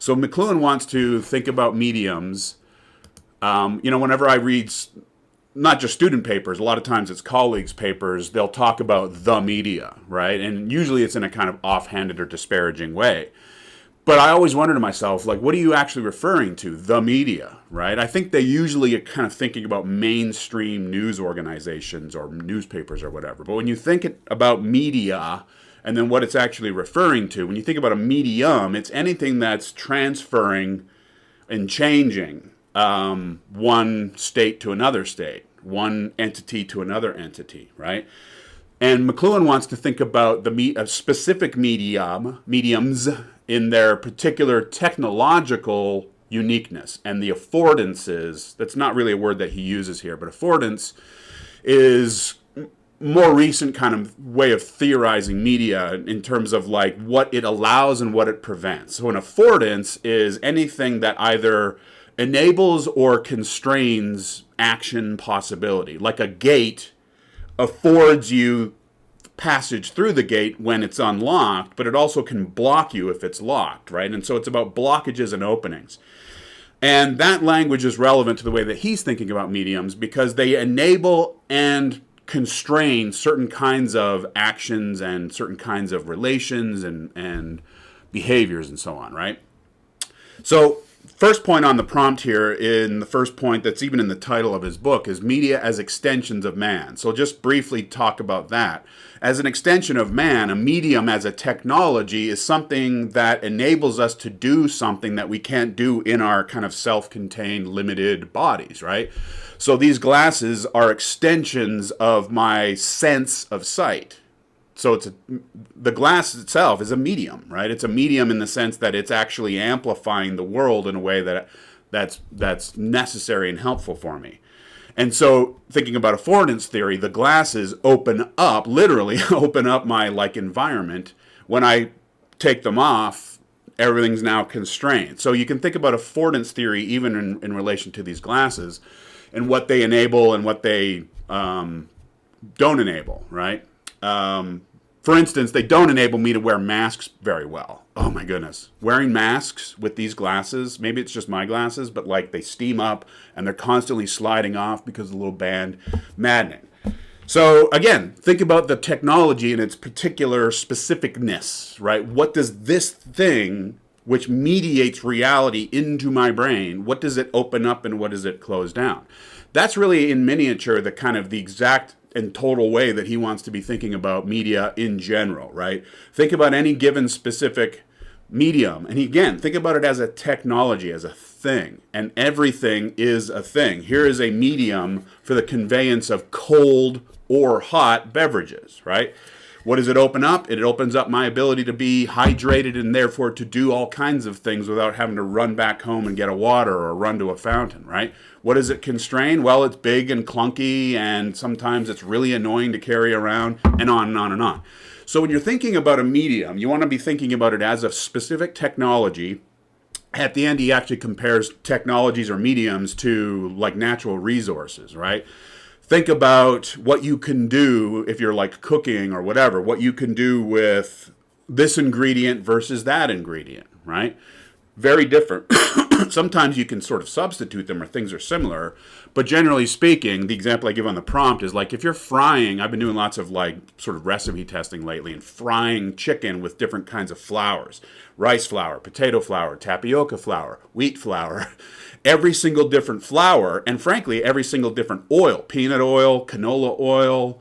So McLuhan wants to think about mediums. Whenever I read not just student papers, a lot of times it's colleagues' papers, they'll talk about the media, right? And usually it's in a kind of offhanded or disparaging way. But I always wonder to myself, like, what are you actually referring to? The media, right? I think they usually are kind of thinking about mainstream news organizations or newspapers or whatever. But when you think about media and then what it's actually referring to, when you think about a medium, it's anything that's transferring and changing one state to another state, one entity to another entity, right? And McLuhan wants to think about the specific mediums in their particular technological uniqueness and the affordances. That's not really a word that he uses here, but affordance is more recent kind of way of theorizing media in terms of like what it allows and what it prevents. So an affordance is anything that either enables or constrains action possibility. Like a gate affords you passage through the gate when it's unlocked, but it also can block you if it's locked, right? And so it's about blockages and openings. And that language is relevant to the way that he's thinking about mediums because they enable and constrain certain kinds of actions and certain kinds of relations and behaviors and so on, right? So first point on the prompt here, in the first point that's even in the title of his book, is media as extensions of man. So just briefly talk about that. As an extension of man, a medium as a technology is something that enables us to do something that we can't do in our kind of self-contained, limited bodies, right? So these glasses are extensions of my sense of sight. So the glass itself is a medium, right? It's a medium in the sense that it's actually amplifying the world in a way that's necessary and helpful for me. And so thinking about affordance theory, the glasses open up, literally open up my like environment. When I take them off, everything's now constrained. So you can think about affordance theory even in relation to these glasses and what they enable and what they don't enable, right? For instance, they don't enable me to wear masks very well. Oh my goodness. Wearing masks with these glasses, maybe it's just my glasses, but like they steam up and they're constantly sliding off because of the little band. Maddening. So again, think about the technology and its particular specificness, right? What does this thing, which mediates reality into my brain, what does it open up and what does it close down? That's really in miniature the kind of the exact and total way that he wants to be thinking about media in general, right? Think about any given specific medium. And again, think about it as a technology, as a thing. And everything is a thing. Here is a medium for the conveyance of cold or hot beverages, right? What does it open up? It opens up my ability to be hydrated and therefore to do all kinds of things without having to run back home and get a water or run to a fountain, right? What does it constrain? Well, it's big and clunky and sometimes it's really annoying to carry around and on and on and on. So when you're thinking about a medium, you want to be thinking about it as a specific technology. At the end, he actually compares technologies or mediums to like natural resources, right? Think about what you can do if you're like cooking or whatever, what you can do with this ingredient versus that ingredient, right? Very different. Sometimes you can sort of substitute them or things are similar, but generally speaking, the example I give on the prompt is like if you're frying, I've been doing lots of like sort of recipe testing lately and frying chicken with different kinds of flours, rice flour, potato flour, tapioca flour, wheat flour, every single different flour, and frankly, every single different oil, peanut oil, canola oil,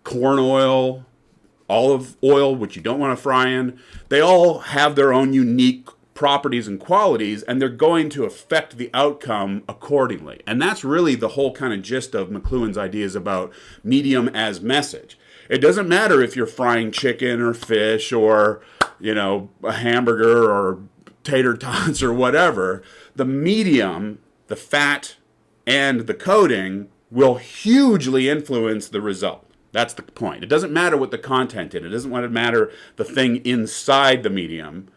corn oil, olive oil, which you don't want to fry in, they all have their own unique properties and qualities, and they're going to affect the outcome accordingly. And that's really the whole kind of gist of McLuhan's ideas about medium as message. It doesn't matter if you're frying chicken or fish or, a hamburger or tater tots or whatever. The medium, the fat, and the coating will hugely influence the result. That's the point. It doesn't matter what the content is. It doesn't matter the thing inside the medium.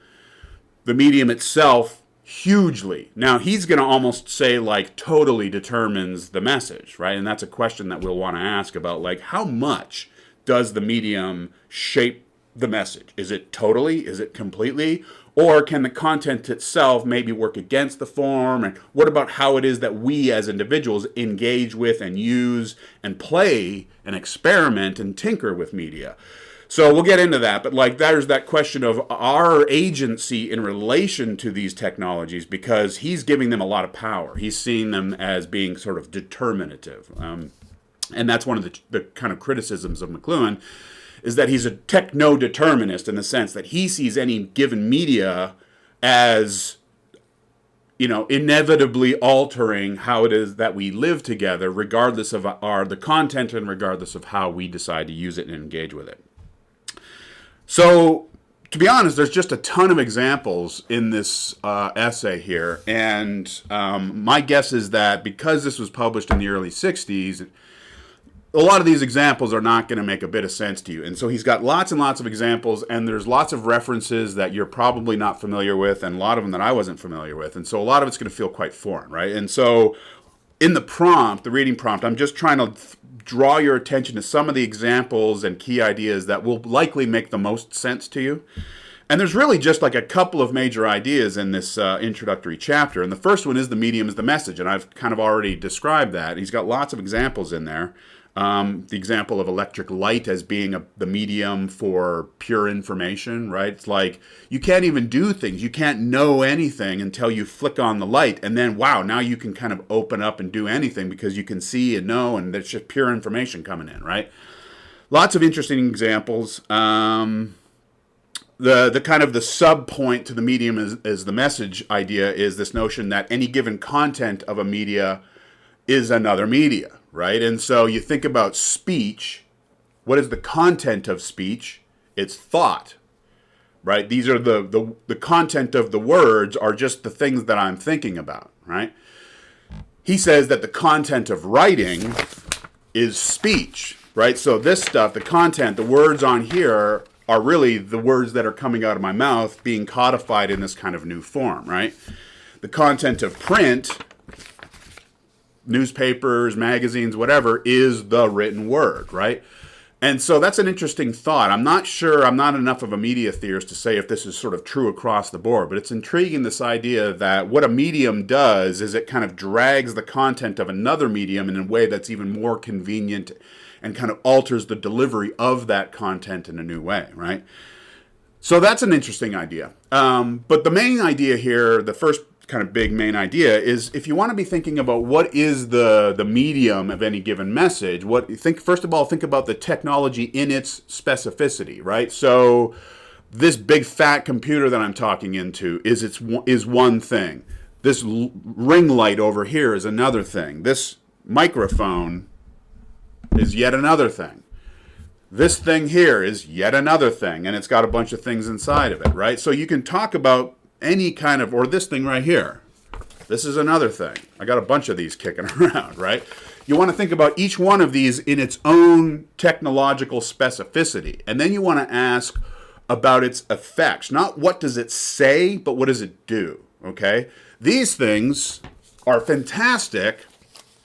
The medium itself, hugely. Now, he's going to almost say, like, totally determines the message, right? And that's a question that we'll want to ask about, like, how much does the medium shape the message? Is it totally? Is it completely? Or can the content itself maybe work against the form? And what about how it is that we as individuals engage with and use and play and experiment and tinker with media? So we'll get into that, but like there's that question of our agency in relation to these technologies, because he's giving them a lot of power. He's seeing them as being sort of determinative. And that's one of the kind of criticisms of McLuhan, is that he's a techno-determinist in the sense that he sees any given media as, inevitably altering how it is that we live together, regardless of the content and regardless of how we decide to use it and engage with it. So, to be honest, there's just a ton of examples in this essay here, and my guess is that because this was published in the early 60s, a lot of these examples are not going to make a bit of sense to you. And so he's got lots and lots of examples, and there's lots of references that you're probably not familiar with, and a lot of them that I wasn't familiar with. And so a lot of it's going to feel quite foreign, right? And so in the prompt, the reading prompt, I'm just trying to draw your attention to some of the examples and key ideas that will likely make the most sense to you. And there's really just like a couple of major ideas in this introductory chapter. And the first one is the medium is the message. And I've kind of already described that. He's got lots of examples in there. The example of electric light as being the medium for pure information, right? It's like you can't even do things. You can't know anything until you flick on the light. And then, wow, now you can kind of open up and do anything because you can see and know, and there's just pure information coming in, right? Lots of interesting examples. The kind of the sub point to the medium is the message idea is this notion that any given content of a media is another media, right? And so you think about speech. What is the content of speech? It's thought, right? These are the content of the words are just the things that I'm thinking about, right? He says that the content of writing is speech, right? So this stuff, the content, the words on here are really the words that are coming out of my mouth being codified in this kind of new form, right? The content of print, newspapers, magazines, whatever, is the written word, right? And so that's an interesting thought. I'm not sure, I'm not enough of a media theorist to say if this is sort of true across the board, but it's intriguing, this idea that what a medium does is it kind of drags the content of another medium in a way that's even more convenient and kind of alters the delivery of that content in a new way, right? So that's an interesting idea. But the main idea here, the first kind of big main idea is if you want to be thinking about what is the medium of any given message, first of all, think about the technology in its specificity, right? So this big fat computer that I'm talking into is one thing. This ring light over here is another thing. This microphone is yet another thing. This thing here is yet another thing, and it's got a bunch of things inside of it, right? So you can talk about any kind of, or this thing right here. This is another thing. I got a bunch of these kicking around, right? You want to think about each one of these in its own technological specificity. And then you want to ask about its effects. Not what does it say, but what does it do, okay? These things are fantastic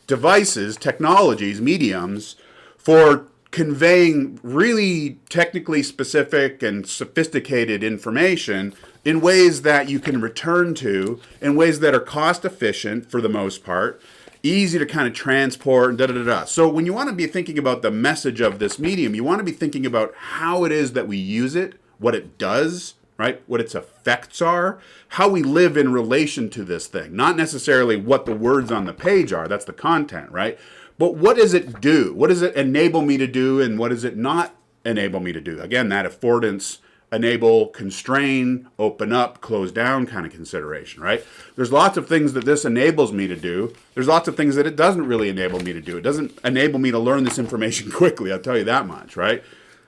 devices, technologies, mediums for conveying really technically specific and sophisticated information in ways that you can return to, in ways that are cost efficient for the most part, easy to kind of transport, da-da-da-da. So when you want to be thinking about the message of this medium, you want to be thinking about how it is that we use it, what it does, right? What its effects are, how we live in relation to this thing. Not necessarily what the words on the page are, that's the content, right? But what does it do? What does it enable me to do, and what does it not enable me to do? Again, that affordance, enable, constrain, open up, close down kind of consideration, right? There's lots of things that this enables me to do. There's lots of things that it doesn't really enable me to do. It doesn't enable me to learn this information quickly, I'll tell you that much, right?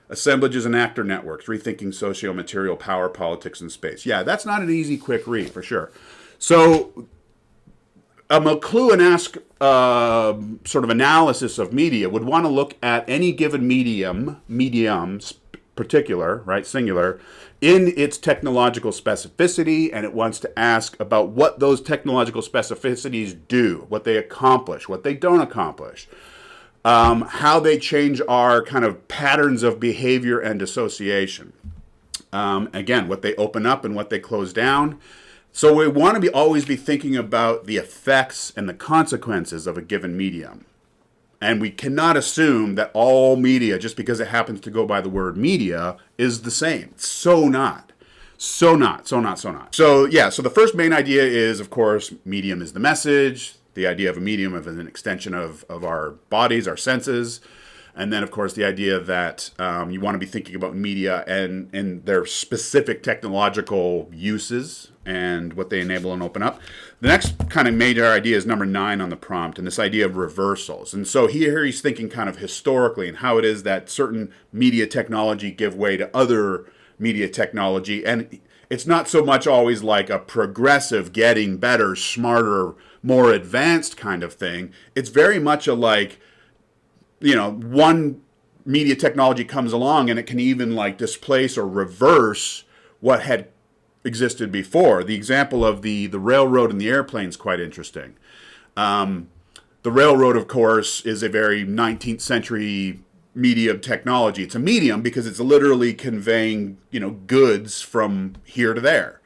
Assemblages and actor networks, rethinking socio-material power, politics, and space. Yeah, that's not an easy, quick read, for sure. So a McLuhan-esque sort of analysis of media would want to look at any given mediums, particular, right, singular, in its technological specificity, and it wants to ask about what those technological specificities do, what they accomplish, what they don't accomplish, how they change our kind of patterns of behavior and association. Again, what they open up and what they close down. So we want to always be thinking about the effects and the consequences of a given medium. And we cannot assume that all media, just because it happens to go by the word media, is the same. So not. So not. So yeah, so the first main idea is, of course, medium is the message. The idea of a medium as an extension of our bodies, our senses. And then, of course, the idea that you want to be thinking about media and their specific technological uses and what they enable and open up. The next kind of major idea is number 9 on the prompt, and this idea of reversals. And so here he's thinking kind of historically and how it is that certain media technology give way to other media technology. And it's not so much always like a progressive, getting better, smarter, more advanced kind of thing. It's very much a like, one media technology comes along and it can even like displace or reverse what had existed before. The example of the railroad and the airplane is quite interesting. The railroad, of course, is a very 19th century medium technology. It's a medium because it's literally conveying, goods from here to there.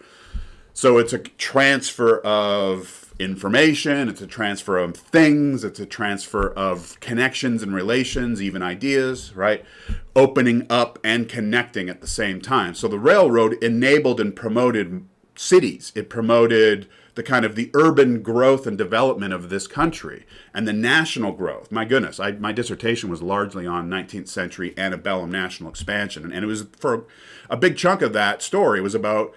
So it's a transfer of information, it's a transfer of things, it's a transfer of connections and relations, even ideas, right? Opening up and connecting at the same time. So the railroad enabled and promoted cities. It promoted the kind of the urban growth and development of this country and the national growth. My goodness, my dissertation was largely on 19th century antebellum national expansion. And it was, for a big chunk of that story, it was about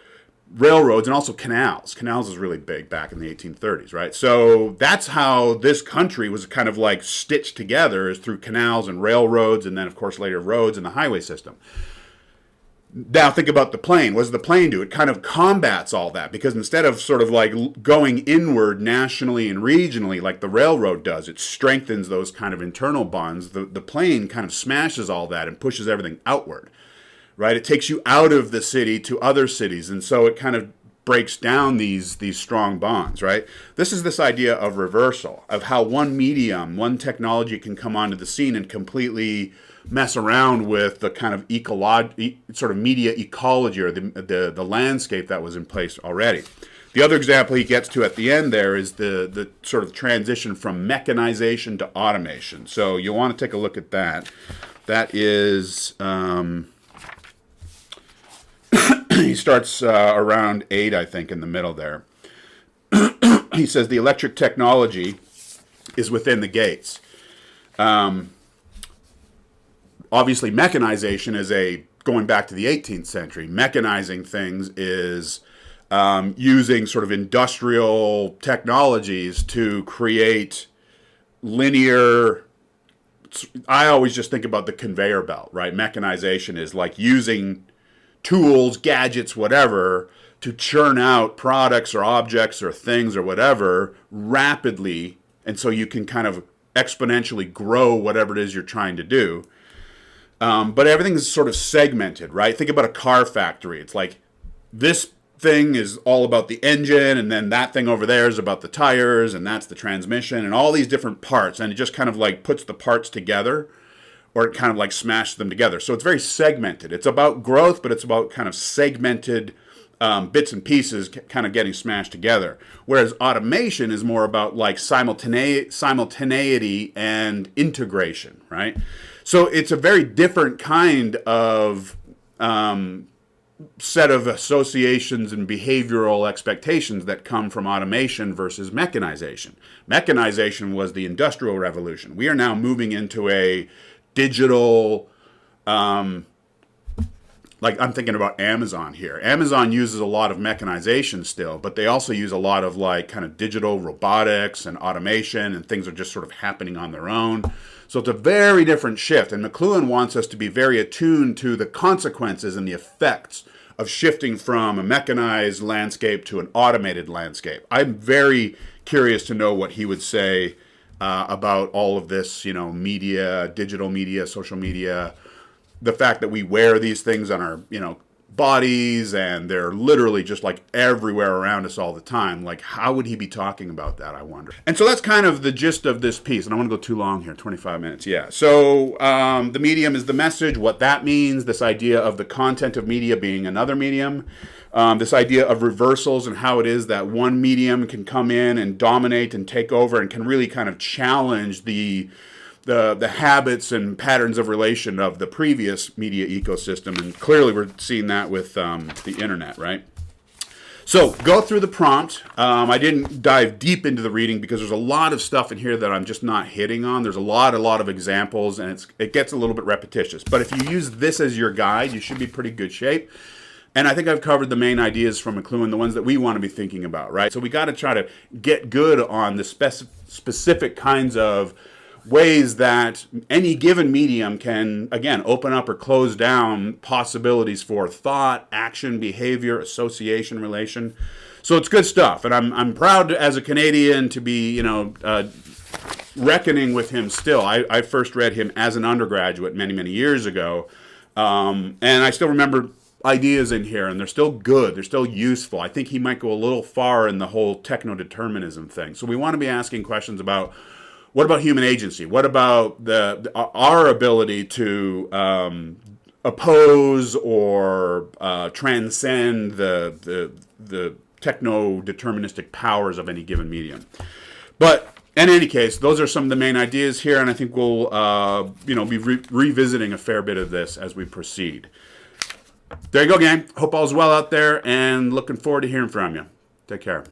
railroads and also canals. Canals was really big back in the 1830s, right? So that's how this country was kind of like stitched together, is through canals and railroads, and then of course later roads and the highway system. Now think about the plane. What does the plane do? It kind of combats all that, because instead of sort of like going inward nationally and regionally like the railroad does, it strengthens those kind of internal bonds. The plane kind of smashes all that and pushes everything outward. Right? It takes you out of the city to other cities, and so it kind of breaks down these strong bonds, right? This is this idea of reversal, of how one medium, one technology can come onto the scene and completely mess around with the kind of sort of media ecology, or the landscape that was in place already. The other example he gets to at the end there is the sort of transition from mechanization to automation. So you'll want to take a look at that. That is... he starts around 8, I think, in the middle there. He says the electric technology is within the gates. Obviously, mechanization is going back to the 18th century. Mechanizing things is using sort of industrial technologies to create linear... I always just think about the conveyor belt, right? Mechanization is like using tools, gadgets, whatever, to churn out products or objects or things or whatever rapidly, and so you can kind of exponentially grow whatever it is you're trying to do. But everything is sort of segmented, right? Think about a car factory. It's like this thing is all about the engine, and then that thing over there is about the tires, and that's the transmission, and all these different parts, and it just kind of like puts the parts together, or it kind of like smashes them together. So it's very segmented. It's about growth, but it's about kind of segmented bits and pieces kind of getting smashed together. Whereas automation is more about like simultaneity and integration, right? So it's a very different kind of set of associations and behavioral expectations that come from automation versus mechanization. Mechanization was the Industrial Revolution. We are now moving into a digital, like I'm thinking about Amazon here. Amazon uses a lot of mechanization still, but they also use a lot of like kind of digital robotics and automation, and things are just sort of happening on their own. So it's a very different shift, and McLuhan wants us to be very attuned to the consequences and the effects of shifting from a mechanized landscape to an automated landscape. I'm very curious to know what he would say about all of this, media, digital media, social media, the fact that we wear these things on our, bodies, and they're literally just like everywhere around us all the time. Like, how would he be talking about that, I wonder? And so that's kind of the gist of this piece. And I want to go too long here, 25 minutes. Yeah. So the medium is the message, what that means, this idea of the content of media being another medium, this idea of reversals and how it is that one medium can come in and dominate and take over and can really kind of challenge the habits and patterns of relation of the previous media ecosystem. And clearly we're seeing that with the internet, right? So go through the prompt. I didn't dive deep into the reading because there's a lot of stuff in here that I'm just not hitting on. There's a lot of examples, and it gets a little bit repetitious. But if you use this as your guide, you should be pretty good shape. And I think I've covered the main ideas from McLuhan, the ones that we want to be thinking about, right? So we got to try to get good on the specific kinds of ways that any given medium can, again, open up or close down possibilities for thought, action, behavior, association, relation. So it's good stuff. And I'm proud as a Canadian to be, reckoning with him still. I first read him as an undergraduate many, many years ago. And I still remember ideas in here, and they're still good. They're still useful. I think he might go a little far in the whole techno-determinism thing. So we want to be asking questions about, what about human agency? What about our ability to oppose or transcend the techno-deterministic powers of any given medium? But in any case, those are some of the main ideas here, and I think we'll be revisiting a fair bit of this as we proceed. There you go, gang. Hope all's well out there, and looking forward to hearing from you. Take care.